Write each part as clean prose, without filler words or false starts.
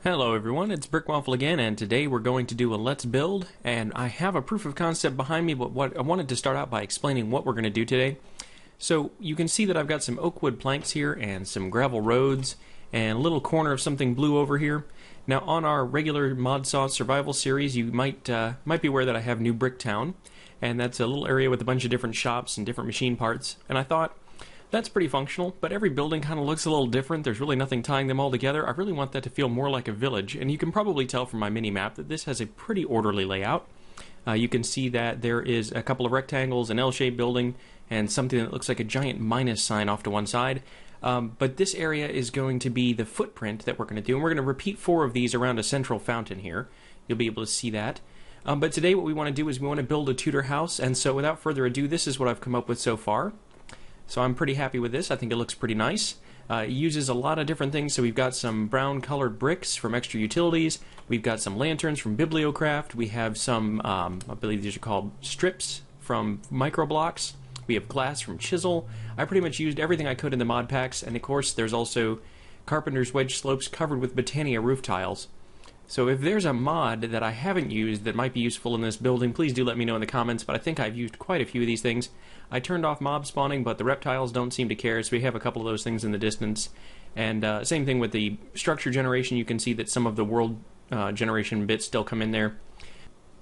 Hello everyone, it's Brickwaffle again, and today we're going to do a Let's Build, and I have a proof of concept behind me, but what I wanted to start out by explaining what we're going to do today. So you can see that I've got some oak wood planks here, and some gravel roads, and a little corner of something blue over here. Now on our regular Mod Sauce Survival series, you might be aware that I have New Bricktown, and that's a little area with a bunch of different shops and different machine parts, and I thought, that's pretty functional, but every building kind of looks a little different. There's really nothing tying them all together. I really want that to feel more like a village, and you can probably tell from my mini-map that this has a pretty orderly layout. You can see that there is a couple of rectangles, an L-shaped building, and something that looks like a giant minus sign off to one side. But this area is going to be the footprint that we're going to do, and we're going to repeat 4 of these around a central fountain here. You'll be able to see that. But today what we want to do is we want to build a Tudor house, and so without further ado, this is what I've come up with so far. So I'm pretty happy with this. I think it looks pretty nice. It uses a lot of different things. So we've got some brown colored bricks from Extra Utilities. We've got some lanterns from Bibliocraft. We have some, I believe these are called strips from Microblocks. We have glass from Chisel. I pretty much used everything I could in the mod packs. And of course there's also Carpenter's Wedge slopes covered with Botania roof tiles. So if there's a mod that I haven't used that might be useful in this building, please do let me know in the comments, but I think I've used quite a few of these things. I turned off mob spawning, but the reptiles don't seem to care, so we have a couple of those things in the distance. And same thing with the structure generation. You can see that some of the world generation bits still come in there.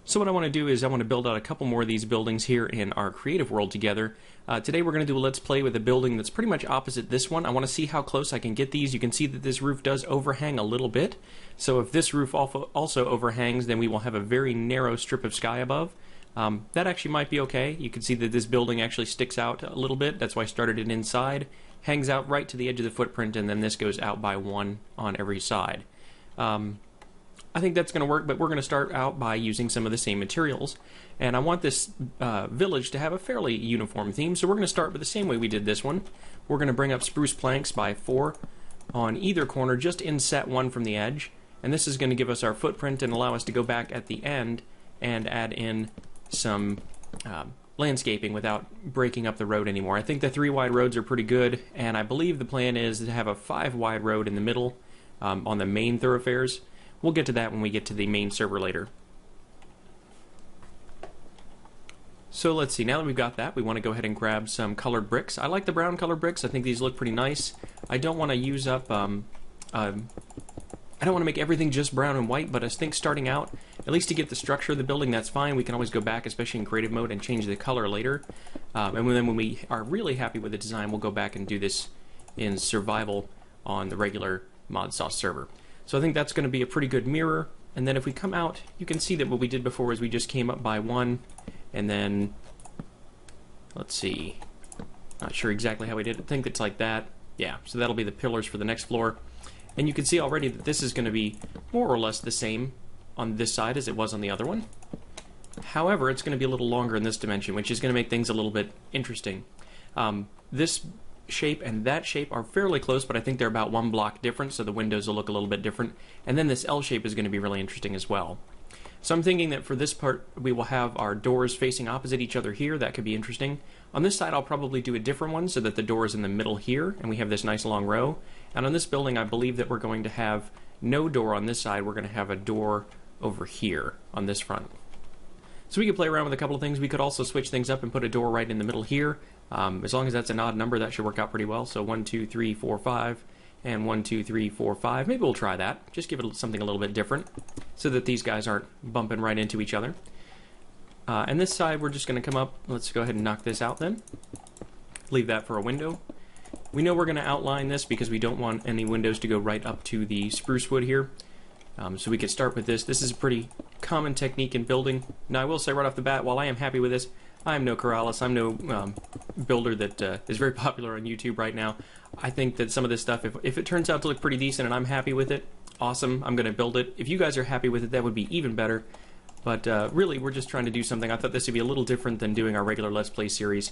So what I want to do is I want to build out a couple more of these buildings here in our creative world together. Today we're going to do a Let's Play with a building that's pretty much opposite this one. I want to see how close I can get these. You can see that this roof does overhang a little bit. So if this roof also overhangs, then we will have a very narrow strip of sky above. That actually might be okay. You can see that this building actually sticks out a little bit. That's why I started it inside. Hangs out right to the edge of the footprint, and then this goes out by 1 on every side. I think that's going to work, but we're going to start out by using some of the same materials. And I want this village to have a fairly uniform theme, so we're going to start with the same way we did this one. We're going to bring up spruce planks by 4 on either corner, just inset 1 from the edge. And this is going to give us our footprint and allow us to go back at the end and add in some landscaping without breaking up the road anymore. I think the 3 wide roads are pretty good, and I believe the plan is to have a 5 wide road in the middle on the main thoroughfares. We'll get to that when we get to the main server later. So let's see, now that we've got that, we want to go ahead and grab some colored bricks. I like the brown colored bricks. I think these look pretty nice. I don't want to use up, I don't want to make everything just brown and white, but I think starting out, at least to get the structure of the building, that's fine. We can always go back, especially in creative mode, and change the color later. And then when we are really happy with the design, we'll go back and do this in survival on the regular Mod Sauce server. So I think that's going to be a pretty good mirror. And then if we come out, you can see that what we did before is we just came up by 1, and then, let's see, not sure exactly how we did it. I think it's like that. Yeah, so that'll be the pillars for the next floor. And you can see already that this is going to be more or less the same on this side as it was on the other one. However, it's going to be a little longer in this dimension, which is going to make things a little bit interesting. This shape and that shape are fairly close, but I think they're about 1 block different, so the windows will look a little bit different. And then this L shape is going to be really interesting as well. So I'm thinking that for this part, we will have our doors facing opposite each other here. That could be interesting. On this side, I'll probably do a different one so that the door is in the middle here, and we have this nice long row. And on this building, I believe that we're going to have no door on this side. We're going to have a door over here on this front. So we could play around with a couple of things. We could also switch things up and put a door right in the middle here. As long as that's an odd number, that should work out pretty well. So 1, 2, 3, 4, 5, and 1, 2, 3, 4, 5. Maybe we'll try that. Just give it something a little bit different so that these guys aren't bumping right into each other. And this side, we're just going to come up. Let's go ahead and knock this out then. Leave that for a window. We know we're going to outline this because we don't want any windows to go right up to the spruce wood here. So we could start with this. This is a pretty common technique in building. Now I will say right off the bat, while I am happy with this, I am no Corrales. I'm no builder that is very popular on YouTube right now. I think that some of this stuff, if it turns out to look pretty decent and I'm happy with it, awesome, I'm going to build it. If you guys are happy with it, that would be even better. But really, we're just trying to do something. I thought this would be a little different than doing our regular Let's Play series.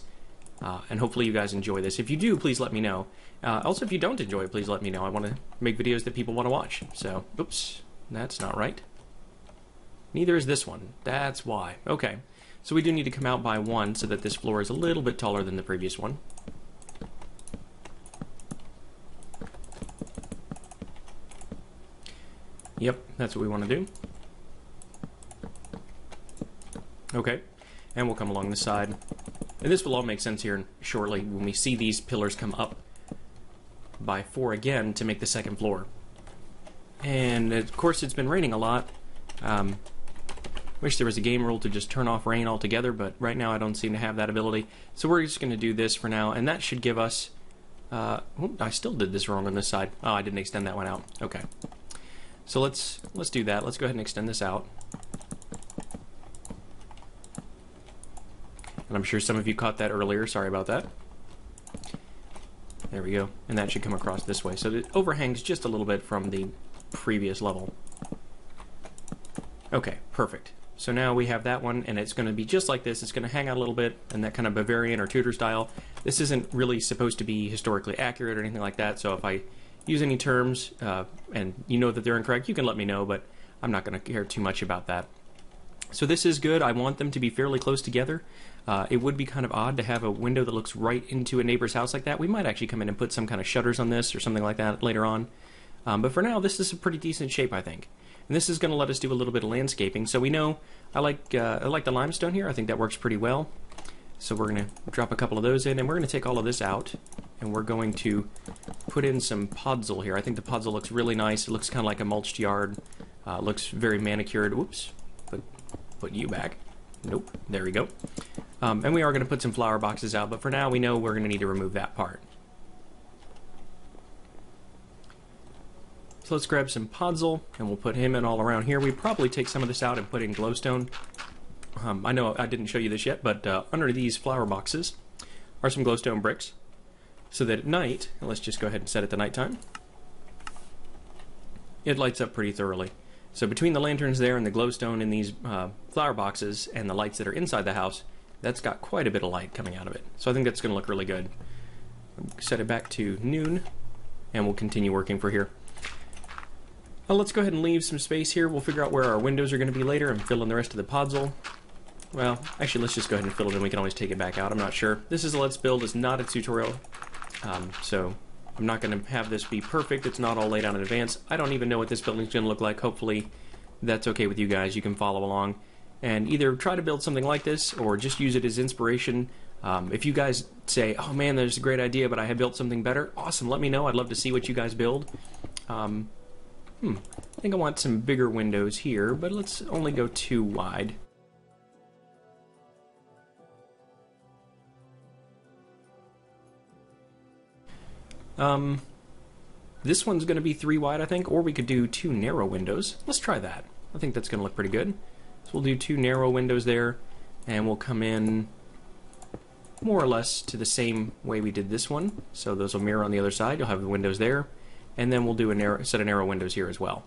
And hopefully you guys enjoy this. If you do, please let me know. Also, if you don't enjoy it, please let me know. I want to make videos that people want to watch. So, oops, that's not right. Neither is this one. That's why. Okay. So we do need to come out by 1 so that this floor is a little bit taller than the previous one. Yep, that's what we want to do. Okay, and we'll come along the side. And this will all make sense here shortly when we see these pillars come up by 4 again to make the second floor. And of course it's been raining a lot. Wish there was a game rule to just turn off rain altogether, but right now I don't seem to have that ability. So we're just going to do this for now, and that should give us... I still did this wrong on this side. Oh, I didn't extend that one out. Okay. So let's do that. Let's go ahead and extend this out. And I'm sure some of you caught that earlier. Sorry about that. There we go. And that should come across this way. So it overhangs just a little bit from the previous level. Okay, perfect. So now we have that one, and it's going to be just like this. It's going to hang out a little bit, and that kind of Bavarian or Tudor style. This isn't really supposed to be historically accurate or anything like that, so if I use any terms and you know that they're incorrect, you can let me know, but I'm not going to care too much about that. So this is good. I want them to be fairly close together. It would be kind of odd to have a window that looks right into a neighbor's house like that. We might actually come in and put some kind of shutters on this or something like that later on. But for now, this is a pretty decent shape, I think. And this is going to let us do a little bit of landscaping. So we know I like the limestone here. I think that works pretty well. So we're going to drop a couple of those in, and we're going to take all of this out, and we're going to put in some podzol here. I think the podzol looks really nice. It looks kind of like a mulched yard. Looks very manicured. Oops. Put you back. Nope. There we go. And we are going to put some flower boxes out, but for now we know we're going to need to remove that part. So let's grab some podzol, and we'll put him in all around here. We probably take some of this out and put in glowstone. I know I didn't show you this yet, but under these flower boxes are some glowstone bricks, so that at night, and let's just go ahead and set it to nighttime, it lights up pretty thoroughly. So between the lanterns there and the glowstone in these flower boxes and the lights that are inside the house, that's got quite a bit of light coming out of it. So I think that's going to look really good. Set it back to noon, and we'll continue working for here. Let's go ahead and leave some space here. We'll figure out where our windows are going to be later and fill in the rest of the podzol. Well, actually, let's just go ahead and fill it in. We can always take it back out. I'm not sure. This is a Let's Build. It's not a tutorial. So I'm not going to have this be perfect. It's not all laid out in advance. I don't even know what this building's going to look like. Hopefully that's okay with you guys. You can follow along and either try to build something like this or just use it as inspiration. If you guys say, oh man, there's a great idea, but I have built something better, awesome. Let me know. I'd love to see what you guys build. I think I want some bigger windows here, but let's only go 2 wide. This one's going to be 3 wide, I think, or we could do 2 narrow windows. Let's try that. I think that's going to look pretty good. So we'll do 2 narrow windows there, and we'll come in more or less to the same way we did this one. So those will mirror on the other side. You'll have the windows there. And then we'll do a set of narrow windows here as well.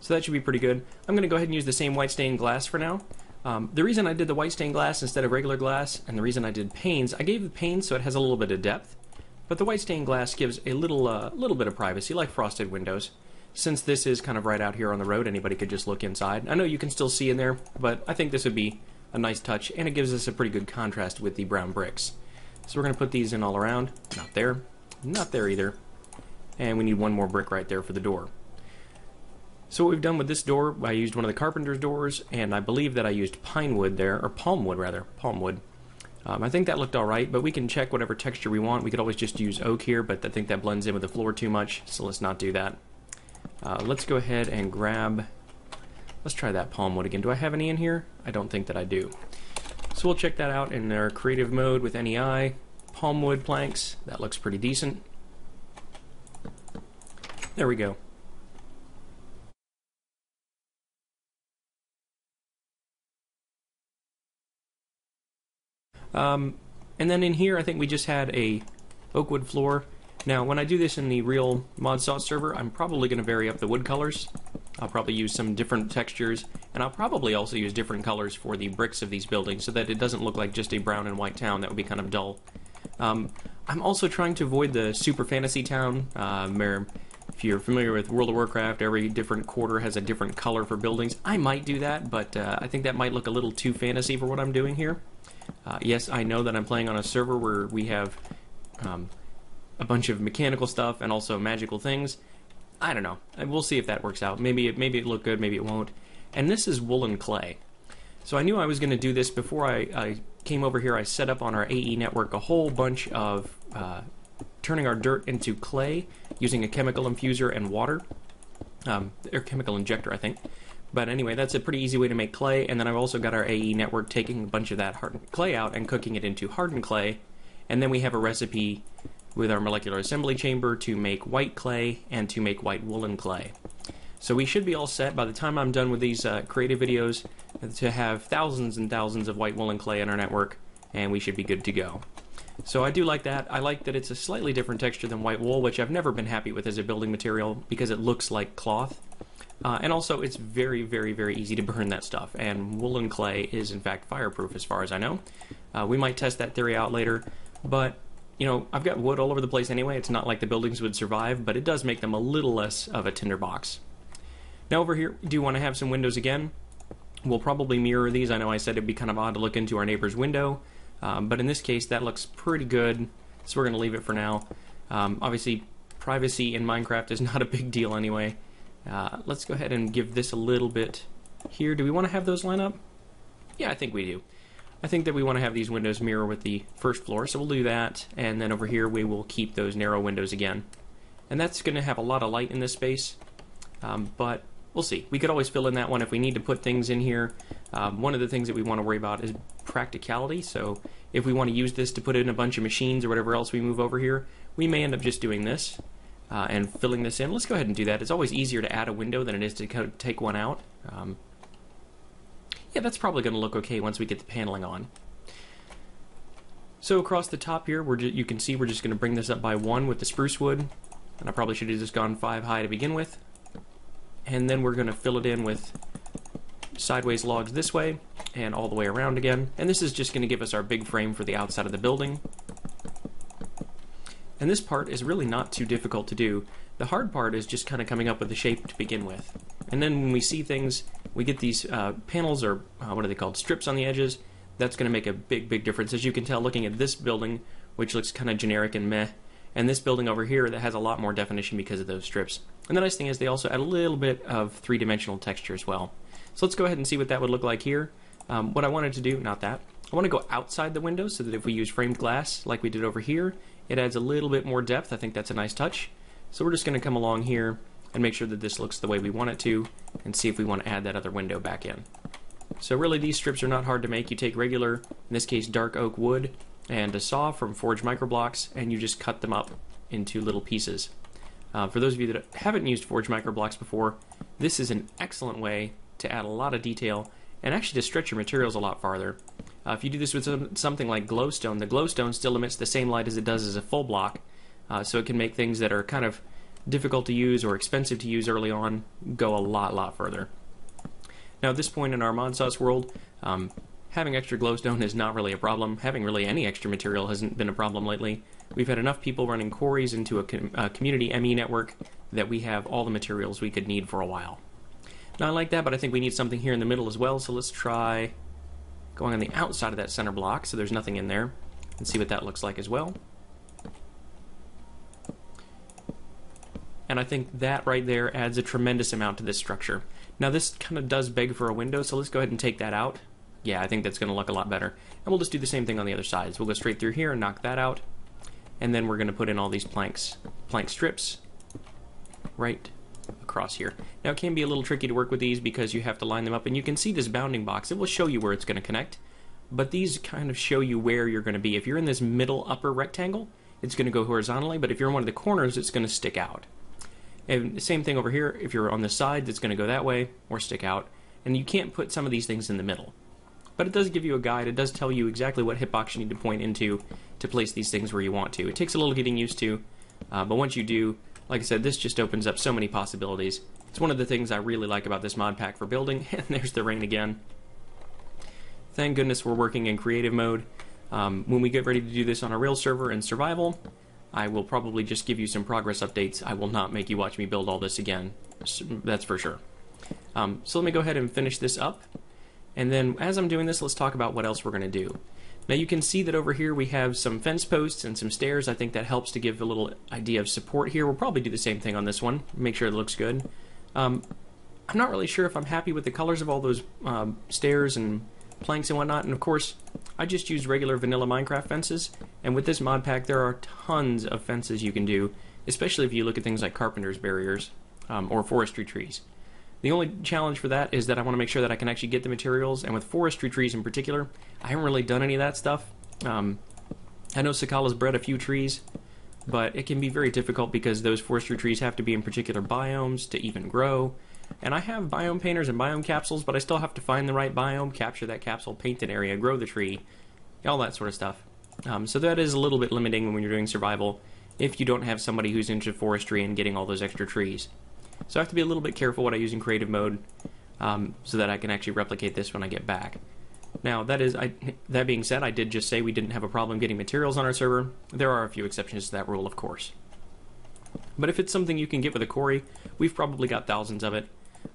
So that should be pretty good. I'm going to go ahead and use the same white stained glass for now. The reason I did the white stained glass instead of regular glass, and the reason I did panes, I gave the panes so it has a little bit of depth, but the white stained glass gives a little bit of privacy, like frosted windows. Since this is kind of right out here on the road, anybody could just look inside. I know you can still see in there, but I think this would be a nice touch, and it gives us a pretty good contrast with the brown bricks. So we're going to put these in all around. Not there. Not there either. And we need one more brick right there for the door. So what we've done with this door, I used one of the carpenter's doors, and I believe that I used pine wood there, or palm wood rather, palm wood. I think that looked alright, but we can check whatever texture we want. We could always just use oak here, but I think that blends in with the floor too much, so let's not do that. Let's go ahead and grab, let's try that palm wood again. Do I have any in here? I don't think that I do. So we'll check that out in our creative mode with NEI. Palm wood planks, that looks pretty decent. There we go. And then in here, I think we just had a oak wood floor. Now, when I do this in the real ModSauce server, I'm probably going to vary up the wood colors. I'll probably use some different textures, and I'll probably also use different colors for the bricks of these buildings so that it doesn't look like just a brown and white town. That would be kind of dull. I'm also trying to avoid the super fantasy town, where if you're familiar with World of Warcraft, every different quarter has a different color for buildings. I might do that, but I think that might look a little too fantasy for what I'm doing here. Yes, I know that I'm playing on a server where we have a bunch of mechanical stuff and also magical things. I don't know. We'll see if that works out. Maybe it looked good, maybe it won't. And this is woolen clay. So I knew I was going to do this before I came over here. I set up on our AE network a whole bunch of turning our dirt into clay using a chemical infuser and water, or chemical injector, I think. But anyway, that's a pretty easy way to make clay. And then I've also got our AE network taking a bunch of that hardened clay out and cooking it into hardened clay. And then we have a recipe with our molecular assembly chamber to make white clay and to make white woolen clay. So we should be all set by the time I'm done with these creative videos to have thousands and thousands of white woolen clay in our network, and we should be good to go. So I do like that. I like that it's a slightly different texture than white wool, which I've never been happy with as a building material because it looks like cloth. And also it's very, very, very easy to burn that stuff, and woolen clay is in fact fireproof as far as I know. We might test that theory out later, but you know, I've got wood all over the place anyway. It's not like the buildings would survive, but it does make them a little less of a tinderbox. Now over here, we do want to have some windows again. We'll probably mirror these. I know I said it'd be kind of odd to look into our neighbor's window, but in this case that looks pretty good, so we're going to leave it for now. Obviously, privacy in Minecraft is not a big deal anyway. Let's go ahead and give this a little bit here. Do we want to have those line up? Yeah, I think we do. I think that we want to have these windows mirror with the first floor, so we'll do that, and then over here we will keep those narrow windows again. And that's going to have a lot of light in this space, but we'll see. We could always fill in that one if we need to put things in here. One of the things that we want to worry about is practicality, so if we want to use this to put in a bunch of machines or whatever else we move over here, we may end up just doing this and filling this in. Let's go ahead and do that. It's always easier to add a window than it is to take one out. Yeah, that's probably going to look okay once we get the paneling on. So across the top here, you can see we're just going to bring this up by 1 with the spruce wood. And I probably should have just gone 5 high to begin with. And then we're going to fill it in with sideways logs this way and all the way around again. And this is just going to give us our big frame for the outside of the building. And this part is really not too difficult to do. The hard part is just kind of coming up with the shape to begin with. And then when we see things, we get these panels, or what are they called, strips on the edges. That's going to make a big, big difference. As you can tell looking at this building, which looks kind of generic and meh, and this building over here that has a lot more definition because of those strips. And the nice thing is they also add a little bit of three-dimensional texture as well. So let's go ahead and see what that would look like here. What I wanted to do, not that, I want to go outside the window so that if we use framed glass like we did over here, it adds a little bit more depth. I think that's a nice touch. So we're just going to come along here and make sure that this looks the way we want it to, and see if we want to add that other window back in. So really these strips are not hard to make. You take regular, in this case dark oak wood, and a saw from Forge Microblocks, and you just cut them up into little pieces. For those of you that haven't used Forge Microblocks before, this is an excellent way to add a lot of detail and actually to stretch your materials a lot farther. If you do this with something like glowstone, the glowstone still emits the same light as it does as a full block, so it can make things that are kind of difficult to use or expensive to use early on go a lot further. Now at this point in our mod sauce world, having extra glowstone is not really a problem. Having really any extra material hasn't been a problem lately. We've had enough people running quarries into a community ME network that we have all the materials we could need for a while. Now I like that, but I think we need something here in the middle as well, so let's try going on the outside of that center block so there's nothing in there, and see what that looks like as well. And I think that right there adds a tremendous amount to this structure. Now this kind of does beg for a window, so let's go ahead and take that out. Yeah, I think that's going to look a lot better. And we'll just do the same thing on the other sides. We'll go straight through here and knock that out. And then we're going to put in all these plank strips right across here. Now it can be a little tricky to work with these because you have to line them up, and you can see this bounding box. It will show you where it's going to connect, but these kind of show you where you're going to be. If you're in this middle upper rectangle, it's going to go horizontally, but if you're in one of the corners, it's going to stick out. And the same thing over here, if you're on the side, it's going to go that way or stick out. And you can't put some of these things in the middle. But it does give you a guide. It does tell you exactly what hitbox you need to point into to place these things where you want to. It takes a little getting used to, but once you do, like I said, this just opens up so many possibilities. It's one of the things I really like about this mod pack for building. And there's the rain again. Thank goodness we're working in creative mode. When we get ready to do this on a real server in survival, I will probably just give you some progress updates. I will not make you watch me build all this again. That's for sure. So let me go ahead and finish this up. And then as I'm doing this, let's talk about what else we're going to do. Now you can see that over here we have some fence posts and some stairs. I think that helps to give a little idea of support here. We'll probably do the same thing on this one, make sure it looks good. I'm not really sure if I'm happy with the colors of all those stairs and planks and whatnot, and of course I just used regular vanilla Minecraft fences, and with this mod pack there are tons of fences you can do, especially if you look at things like carpenter's barriers or forestry trees. The only challenge for that is that I want to make sure that I can actually get the materials, and with forestry trees in particular, I haven't really done any of that stuff. I know Sakala's bred a few trees, but it can be very difficult because those forestry trees have to be in particular biomes to even grow. And I have biome painters and biome capsules, but I still have to find the right biome, capture that capsule, paint an area, grow the tree, all that sort of stuff. So that is a little bit limiting when you're doing survival if you don't have somebody who's into forestry and getting all those extra trees. So I have to be a little bit careful what I use in creative mode so that I can actually replicate this when I get back. Now, that being said, I did just say we didn't have a problem getting materials on our server. There are a few exceptions to that rule, of course. But if it's something you can get with a quarry, we've probably got thousands of it.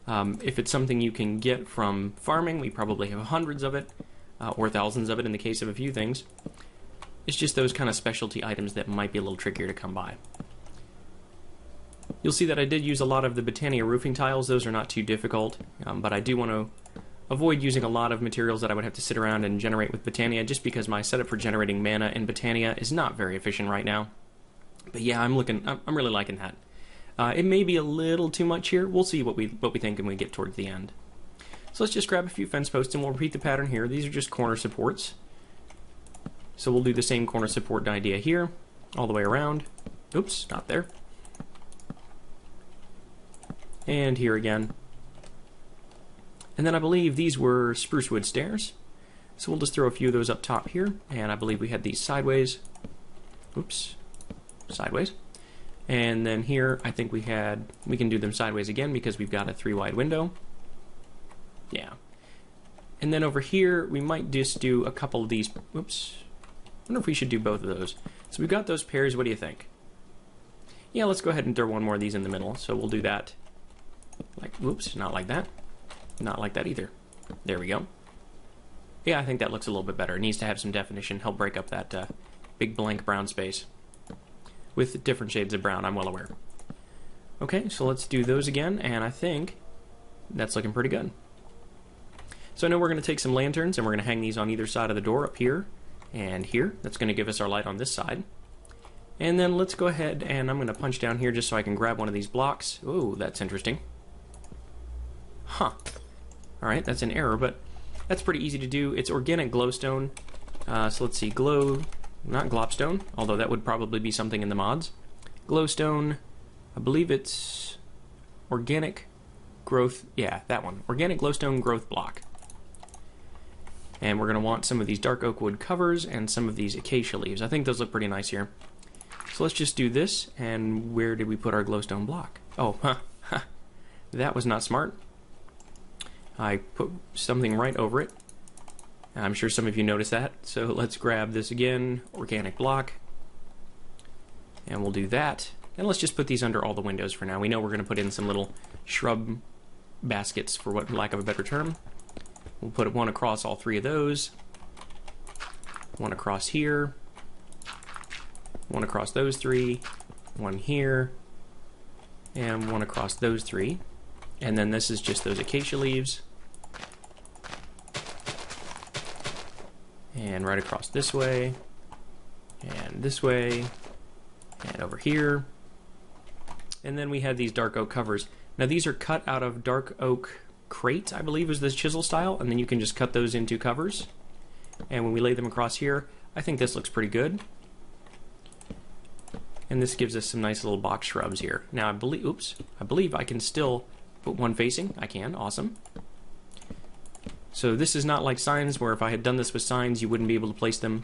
If it's something you can get from farming, we probably have hundreds of it, or thousands of it in the case of a few things. It's just those kind of specialty items that might be a little trickier to come by. You'll see that I did use a lot of the Botania roofing tiles. Those are not too difficult, but I do want to avoid using a lot of materials that I would have to sit around and generate with Botania, just because my setup for generating mana in Botania is not very efficient right now. But yeah, I'm really liking that. It may be a little too much here. We'll see what we think when we get towards the end. So let's just grab a few fence posts and we'll repeat the pattern here. These are just corner supports. So we'll do the same corner support idea here, all the way around. Oops, not there. And here again. And then I believe these were spruce wood stairs. So we'll just throw a few of those up top here. And I believe we had these sideways. Oops. Sideways. And then here I think we can do them sideways again because we've got a 3-wide window. Yeah. And then over here we might just do a couple of these. Oops. I wonder if we should do both of those. So we've got those pairs. What do you think? Yeah, let's go ahead and throw one more of these in the middle. So we'll do that. Like, whoops, not like that. Not like that either. There we go. Yeah, I think that looks a little bit better. It needs to have some definition, help break up that big blank brown space. With different shades of brown, I'm well aware. Okay, so let's do those again, and I think that's looking pretty good. So I know we're going to take some lanterns, and we're going to hang these on either side of the door, up here and here. That's going to give us our light on this side. And then let's go ahead, and I'm going to punch down here just so I can grab one of these blocks. Ooh, that's interesting. Huh. Alright, that's an error, but that's pretty easy to do. It's organic glowstone. So let's see, not glopstone, although that would probably be something in the mods. Glowstone, I believe it's organic growth, yeah, that one. Organic glowstone growth block. And we're going to want some of these dark oak wood covers and some of these acacia leaves. I think those look pretty nice here. So let's just do this, and where did we put our glowstone block? Oh, that was not smart. I put something right over it. I'm sure some of you noticed that. So let's grab this again, organic block, and we'll do that. And let's just put these under all the windows for now. We know we're going to put in some little shrub baskets, for lack of a better term. We'll put one across all 3 of those, one across here, one across those 3, one here, and one across those 3. And then this is just those acacia leaves. And right across this way, and over here. And then we have these dark oak covers. Now these are cut out of dark oak crate, I believe is this chisel style, and then you can just cut those into covers. And when we lay them across here, I think this looks pretty good. And this gives us some nice little box shrubs here. Now I believe I can still put one facing. I can, awesome. So this is not like signs, where if I had done this with signs, you wouldn't be able to place them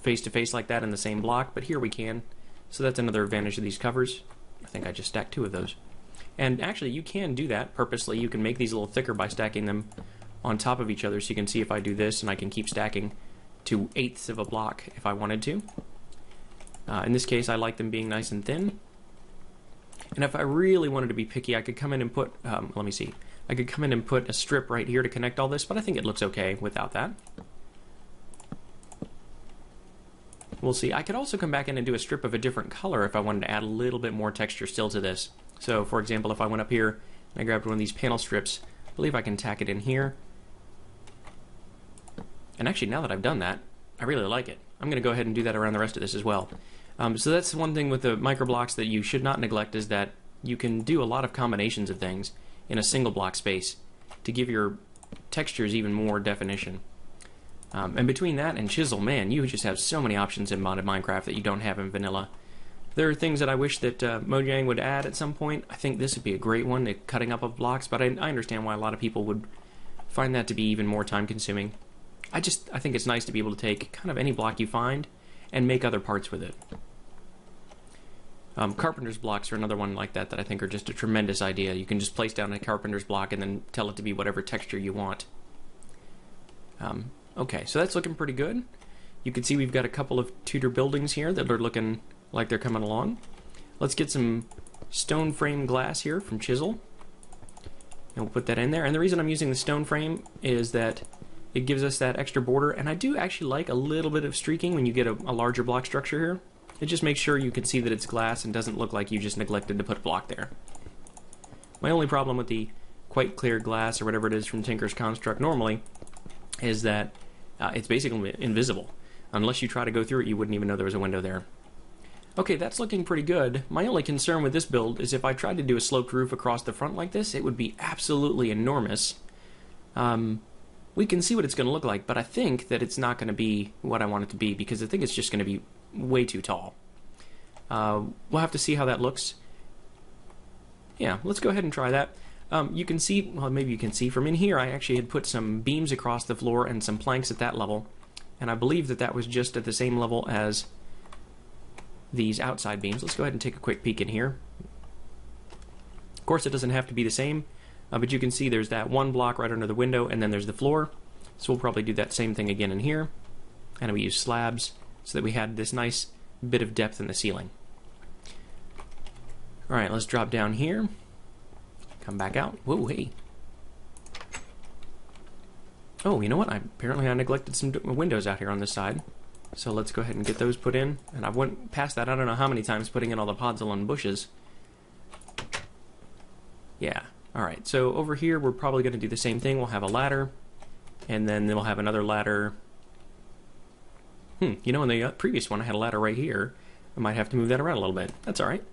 face to face like that in the same block, but here we can. So that's another advantage of these covers. I think I just stacked 2 of those. And actually, you can do that purposely. You can make these a little thicker by stacking them on top of each other, so you can see if I do this, and I can keep stacking to 1/8 of a block if I wanted to. In this case, I like them being nice and thin. And if I really wanted to be picky, I could come in and put, let me see. I could come in and put a strip right here to connect all this, but I think it looks okay without that. We'll see. I could also come back in and do a strip of a different color if I wanted to add a little bit more texture still to this. So, for example, if I went up here and I grabbed one of these panel strips, I believe I can tack it in here. And actually, now that I've done that, I really like it. I'm going to go ahead and do that around the rest of this as well. So that's one thing with the microblocks that you should not neglect, is that you can do a lot of combinations of things in a single block space to give your textures even more definition. And between that and chisel, man, you just have so many options in modded Minecraft that you don't have in vanilla. There are things that I wish that Mojang would add at some point. I think this would be a great one, the cutting up of blocks, but I understand why a lot of people would find that to be even more time consuming. I think it's nice to be able to take kind of any block you find and make other parts with it. Carpenter's blocks are another one like that I think are just a tremendous idea. You can just place down a carpenter's block and then tell it to be whatever texture you want. Okay, so that's looking pretty good. You can see we've got a couple of Tudor buildings here that are looking like they're coming along. Let's get some stone frame glass here from Chisel. And we'll put that in there. And the reason I'm using the stone frame is that it gives us that extra border. And I do actually like a little bit of streaking when you get a larger block structure here. It just makes sure you can see that it's glass and doesn't look like you just neglected to put a block there. My only problem with the quite clear glass, or whatever it is from Tinker's Construct normally, is that it's basically invisible. Unless you try to go through it, you wouldn't even know there was a window there. Okay, that's looking pretty good. My only concern with this build is if I tried to do a sloped roof across the front like this, it would be absolutely enormous. We can see what it's going to look like, but I think that it's not going to be what I want it to be, because I think it's just going to be way too tall. We'll have to see how that looks. Yeah, let's go ahead and try that. You can see, well, maybe you can see from in here, I actually had put some beams across the floor and some planks at that level, and I believe that that was just at the same level as these outside beams. Let's go ahead and take a quick peek in here. Of course, it doesn't have to be the same, but you can see there's that one block right under the window, and then there's the floor. So we'll probably do that same thing again in here, and we use slabs so that we had this nice bit of depth in the ceiling. Alright, let's drop down here. Come back out. Whoa, hey. Oh, you know what? Apparently I neglected some windows out here on this side. So let's go ahead and get those put in. And I went past that I don't know how many times, putting in all the pods along bushes. Yeah. Alright, so over here we're probably going to do the same thing. We'll have a ladder, and then we'll have another ladder. You know, in the previous one I had a ladder right here. I might have to move that around a little bit. That's alright.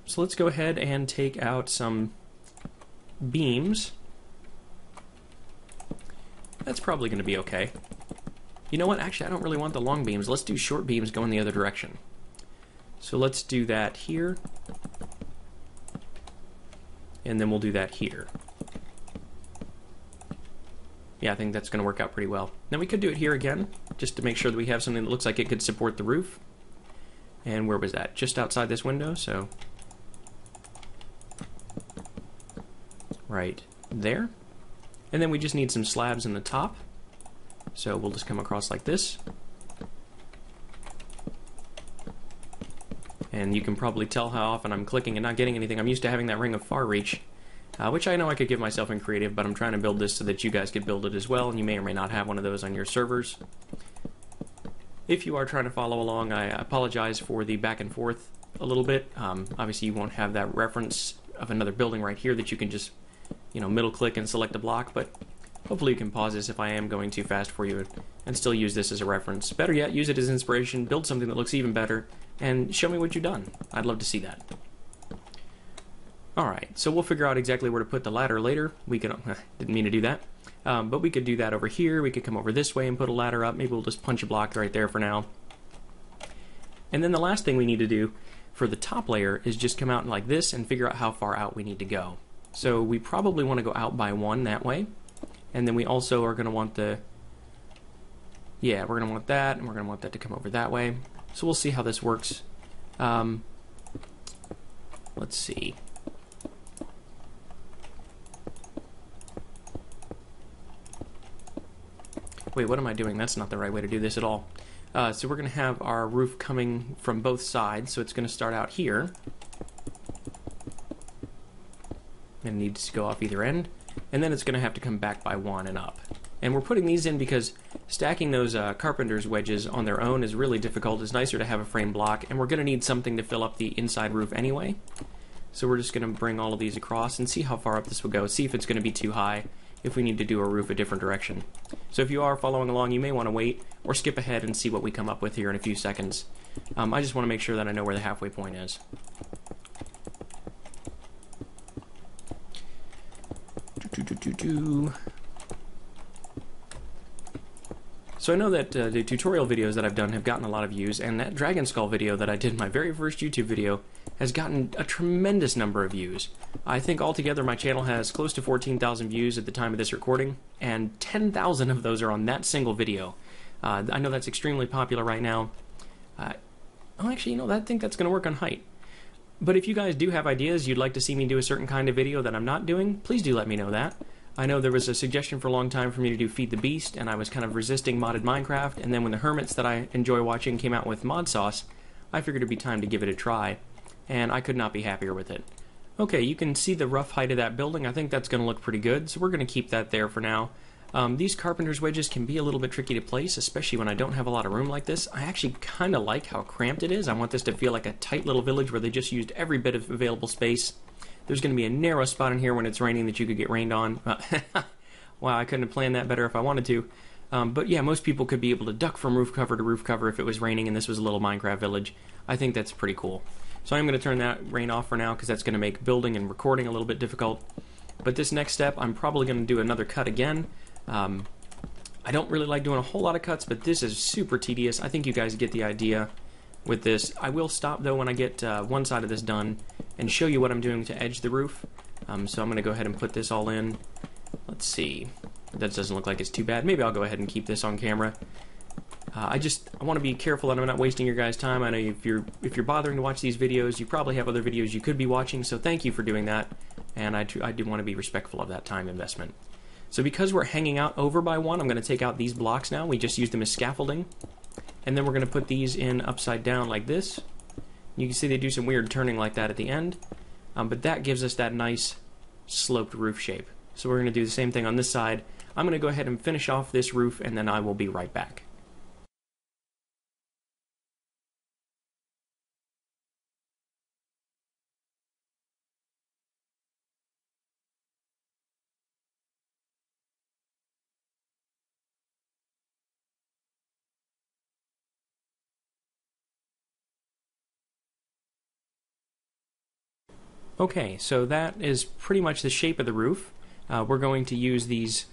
So let's go ahead and take out some beams. That's probably going to be okay. You know what? Actually, I don't really want the long beams. Let's do short beams going the other direction. So let's do that here. And then we'll do that here. Yeah, I think that's going to work out pretty well. Now we could do it here again, just to make sure that we have something that looks like it could support the roof. And where was that? Just outside this window, so right there. And then we just need some slabs in the top. So we'll just come across like this. And you can probably tell how often I'm clicking and not getting anything. I'm used to having that ring of far reach, which I know I could give myself in creative, but I'm trying to build this so that you guys could build it as well, and you may or may not have one of those on your servers. If you are trying to follow along, I apologize for the back and forth a little bit. Obviously you won't have that reference of another building right here that you can just, you know, middle click and select a block, but hopefully you can pause this if I am going too fast for you and still use this as a reference. Better yet, use it as inspiration, build something that looks even better, and show me what you've done. I'd love to see that. Alright, so we'll figure out exactly where to put the ladder later. We could, didn't mean to do that, but we could do that over here. We could come over this way and put a ladder up. Maybe we'll just punch a block right there for now. And then the last thing we need to do for the top layer is just come out like this and figure out how far out we need to go. So we probably want to go out by one that way. And then we also are going to want the, yeah, we're going to want that, and we're going to want that to come over that way. So we'll see how this works. Let's see. Wait, what am I doing? That's not the right way to do this at all. So we're going to have our roof coming from both sides. So it's going to start out here. And needs to go off either end. And then it's going to have to come back by one and up. And we're putting these in because Stacking those carpenter's wedges on their own is really difficult. It's nicer to have a frame block, and we're going to need something to fill up the inside roof anyway. So we're just going to bring all of these across and see how far up this will go. See if it's going to be too high, if we need to do a roof a different direction. So if you are following along, you may want to wait or skip ahead and see what we come up with here in a few seconds. I just want to make sure that I know where the halfway point is. So I know that the tutorial videos that I've done have gotten a lot of views, and that Dragon Skull video that I did in my very first YouTube video has gotten a tremendous number of views. I think altogether my channel has close to 14,000 views at the time of this recording, and 10,000 of those are on that single video. I know that's extremely popular right now. Actually, you know, I think that's going to work on height. But if you guys do have ideas you'd like to see me do a certain kind of video that I'm not doing, please do let me know that. I know there was a suggestion for a long time for me to do Feed the Beast, and I was kind of resisting modded Minecraft, and then when the hermits that I enjoy watching came out with mod sauce, I figured it'd be time to give it a try, and I could not be happier with it. Okay, you can see the rough height of that building. I think that's going to look pretty good, so we're going to keep that there for now. These carpenter's wedges can be a little bit tricky to place, especially when I don't have a lot of room like this. I actually kind of like how cramped it is. I want this to feel like a tight little village where they just used every bit of available space. There's going to be a narrow spot in here when it's raining that you could get rained on. Wow, I couldn't have planned that better if I wanted to. But yeah, most people could be able to duck from roof cover to roof cover if it was raining and this was a little Minecraft village. I think that's pretty cool. So I'm going to turn that rain off for now because that's going to make building and recording a little bit difficult. But this next step, I'm probably going to do another cut again. I don't really like doing a whole lot of cuts, but this is super tedious. I think you guys get the idea with this. I will stop though when I get one side of this done and show you what I'm doing to edge the roof. So I'm going to go ahead and put this all in. Let's see. That doesn't look like it's too bad. Maybe I'll go ahead and keep this on camera. I want to be careful that I'm not wasting your guys' time. I know if you're bothering to watch these videos, you probably have other videos you could be watching, so thank you for doing that. And I do want to be respectful of that time investment. So because we're hanging out over by one, I'm going to take out these blocks now. We just use them as scaffolding. And then we're going to put these in upside down like this. You can see they do some weird turning like that at the end. But that gives us that nice sloped roof shape. So we're going to do the same thing on this side. I'm going to go ahead and finish off this roof, and then I will be right back. Okay, so that is pretty much the shape of the roof. We're going to use these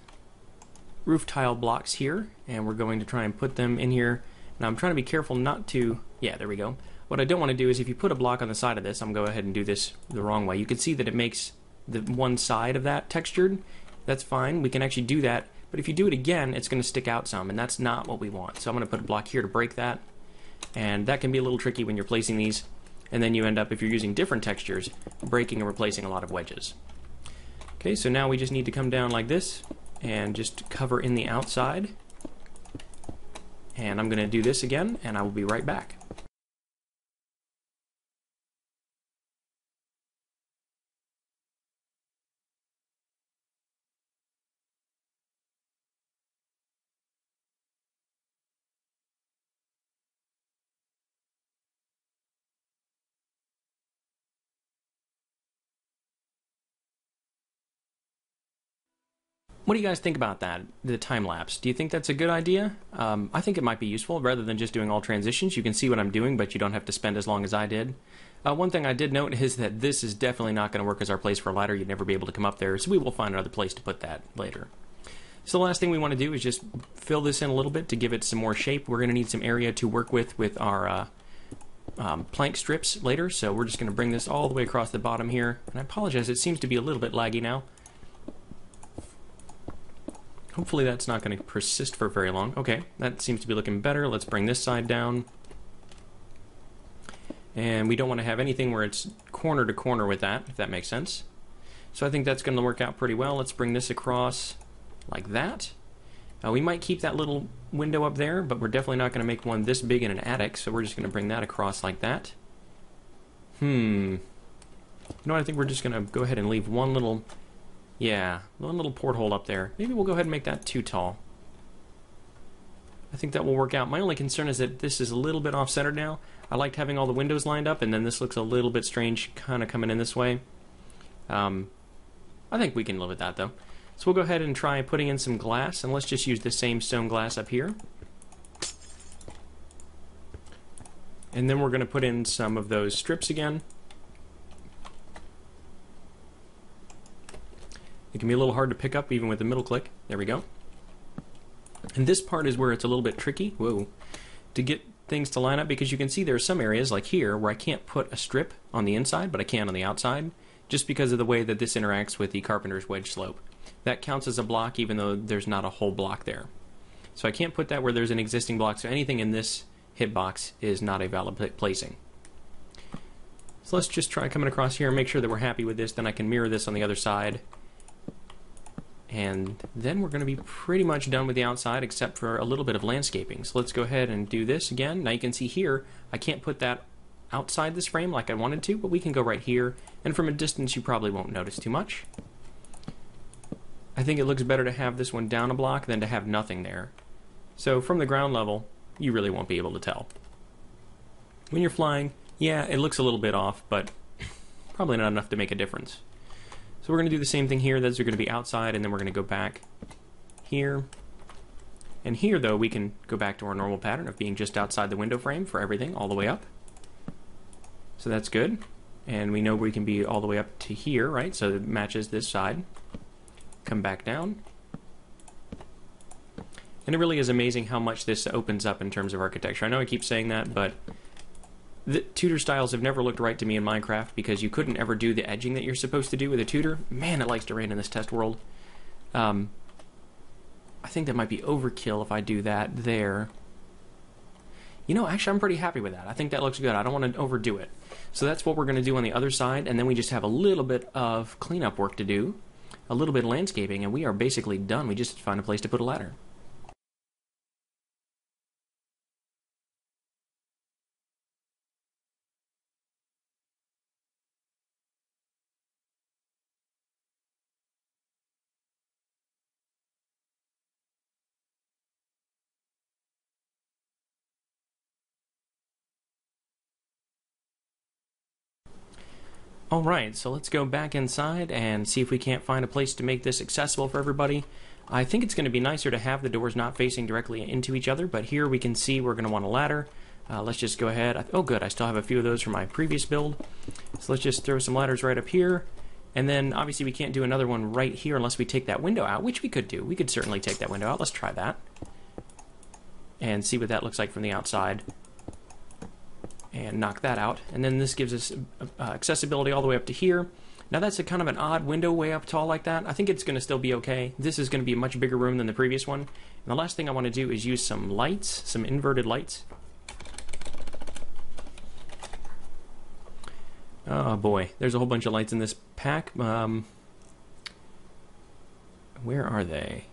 roof tile blocks here, and we're going to try and put them in here. Now I'm trying to be careful not to, yeah, there we go. What I don't want to do is if you put a block on the side of this, I'm going to go ahead and do this the wrong way. You can see that it makes the one side of that textured. That's fine, we can actually do that, but if you do it again, it's going to stick out some, and that's not what we want. So I'm going to put a block here to break that, and that can be a little tricky when you're placing these. And then you end up, if you're using different textures, breaking and replacing a lot of wedges. Okay, so now we just need to come down like this and just cover in the outside. And I'm going to do this again, and I will be right back. What do you guys think about that, the time lapse? Do you think that's a good idea? I think it might be useful. Rather than just doing all transitions, you can see what I'm doing, but you don't have to spend as long as I did. One thing I did note is that this is definitely not going to work as our place for a ladder. You'd never be able to come up there, so we will find another place to put that later. So the last thing we want to do is just fill this in a little bit to give it some more shape. We're going to need some area to work with our plank strips later, so we're just going to bring this all the way across the bottom here. And I apologize, it seems to be a little bit laggy now. Hopefully that's not going to persist for very long. Okay, that seems to be looking better. Let's bring this side down. And we don't want to have anything where it's corner to corner with that, if that makes sense. So I think that's going to work out pretty well. Let's bring this across like that. We might keep that little window up there, but we're definitely not going to make one this big in an attic, so we're just going to bring that across like that. You know what, I think we're just going to go ahead and leave one little... Yeah, one little porthole up there. Maybe we'll go ahead and make that too tall. I think that will work out. My only concern is that this is a little bit off-centered now. I liked having all the windows lined up, and then this looks a little bit strange kind of coming in this way. I think we can live with that, though. So we'll go ahead and try putting in some glass, and let's just use the same stone glass up here. And then we're going to put in some of those strips again. It can be a little hard to pick up even with the middle click. There we go. And this part is where it's a little bit tricky, to get things to line up, because you can see there are some areas, like here, where I can't put a strip on the inside, but I can on the outside, just because of the way that this interacts with the carpenter's wedge slope. That counts as a block even though there's not a whole block there. So I can't put that where there's an existing block, so anything in this hitbox is not a valid placing. So let's just try coming across here and make sure that we're happy with this, then I can mirror this on the other side. And then we're going to be pretty much done with the outside except for a little bit of landscaping. So let's go ahead and do this again. Now you can see here, I can't put that outside this frame like I wanted to, but we can go right here, and from a distance you probably won't notice too much. I think it looks better to have this one down a block than to have nothing there. So from the ground level, you really won't be able to tell. When you're flying, yeah, it looks a little bit off, but probably not enough to make a difference. So we're going to do the same thing here. Those are going to be outside, and then we're going to go back here. And here, though, we can go back to our normal pattern of being just outside the window frame for everything all the way up. So that's good. And we know we can be all the way up to here, right? So it matches this side. Come back down. And it really is amazing how much this opens up in terms of architecture. I know I keep saying that, but the Tudor styles have never looked right to me in Minecraft because you couldn't ever do the edging that you're supposed to do with a Tudor. Man, it likes to rain in this test world. I think that might be overkill if I do that there. You know, actually, I'm pretty happy with that. I think that looks good. I don't want to overdo it. So that's what we're going to do on the other side, and then we just have a little bit of cleanup work to do, a little bit of landscaping, and we are basically done. We just have to find a place to put a ladder. Alright, so let's go back inside and see if we can't find a place to make this accessible for everybody. I think it's going to be nicer to have the doors not facing directly into each other, but here we can see we're going to want a ladder. Let's just go ahead. Oh good, I still have a few of those from my previous build. So let's just throw some ladders right up here. And then obviously we can't do another one right here unless we take that window out, which we could do. We could certainly take that window out. Let's try that. And see what that looks like from the outside. And knock that out, and then this gives us accessibility all the way up to here. Now that's a kind of an odd window way up tall like that. I think it's going to still be okay. This is going to be a much bigger room than the previous one. And the last thing I want to do is use some lights, some inverted lights. Oh boy, there's a whole bunch of lights in this pack. Where are they?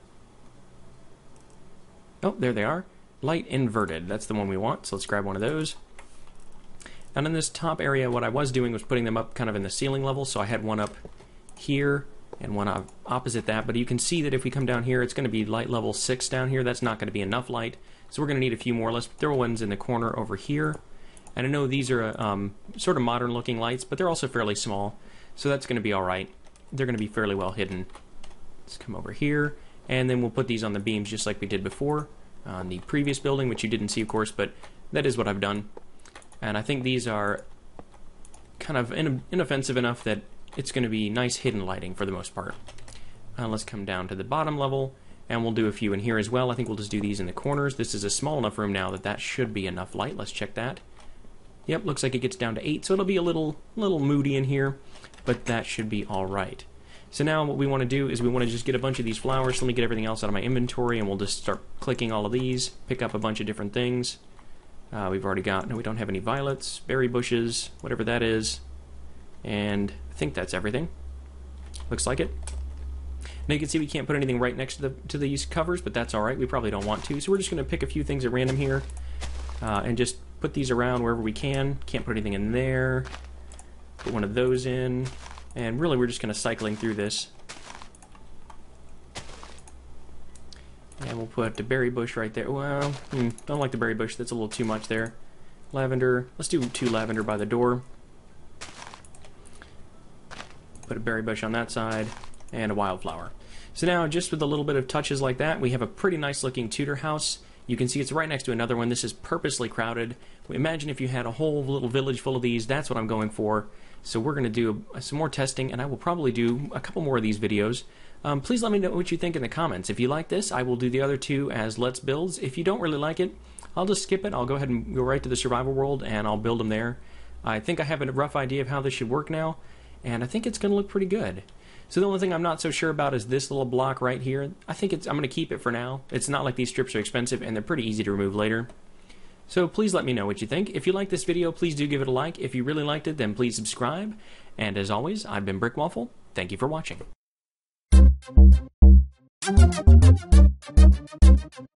Oh, there they are. Light inverted, that's the one we want, so let's grab one of those. And in this top area, what I was doing was putting them up kind of in the ceiling level, so I had one up here and one opposite that, but you can see that if we come down here, it's going to be light level 6 down here. That's not going to be enough light, so we're going to need a few more. Let's throw ones in the corner over here. And I know these are sort of modern looking lights, but they're also fairly small, so that's going to be alright. They're going to be fairly well hidden. Let's come over here, and then we'll put these on the beams just like we did before on the previous building, which you didn't see, of course, but that is what I've done. And I think these are kind of inoffensive enough that it's going to be nice hidden lighting for the most part. Let's come down to the bottom level, and we'll do a few in here as well. I think we'll just do these in the corners. This is a small enough room now that should be enough light. Let's check that. Yep, looks like it gets down to 8, so it'll be a little moody in here, but that should be alright. So now what we want to do is we want to just get a bunch of these flowers. Let me get everything else out of my inventory, and we'll just start clicking all of these, pick up a bunch of different things. We've already got, no, we don't have any violets, berry bushes, whatever that is, and I think that's everything. Looks like it. Now you can see we can't put anything right next to these covers, but that's alright, we probably don't want to, so we're just going to pick a few things at random here, and just put these around wherever we can. Can't put anything in there, put one of those in, and really we're just kind of cycling through this. And we'll put the berry bush right there. Well, don't like the berry bush. That's a little too much there. Lavender. Let's do 2 lavender by the door. Put a berry bush on that side. And a wildflower. So now, just with a little bit of touches like that, we have a pretty nice looking Tudor house. You can see it's right next to another one. This is purposely crowded. Imagine if you had a whole little village full of these. That's what I'm going for. So we're going to do some more testing, and I will probably do a couple more of these videos. Please let me know what you think in the comments. If you like this, I will do the other 2 as Let's Builds. If you don't really like it, I'll just skip it. I'll go ahead and go right to the survival world, and I'll build them there. I think I have a rough idea of how this should work now, and I think it's going to look pretty good. So the only thing I'm not so sure about is this little block right here. I'm going to keep it for now. It's not like these strips are expensive, and they're pretty easy to remove later. So please let me know what you think. If you like this video, please do give it a like. If you really liked it, then please subscribe. And as always, I've been Brick Waffle. Thank you for watching.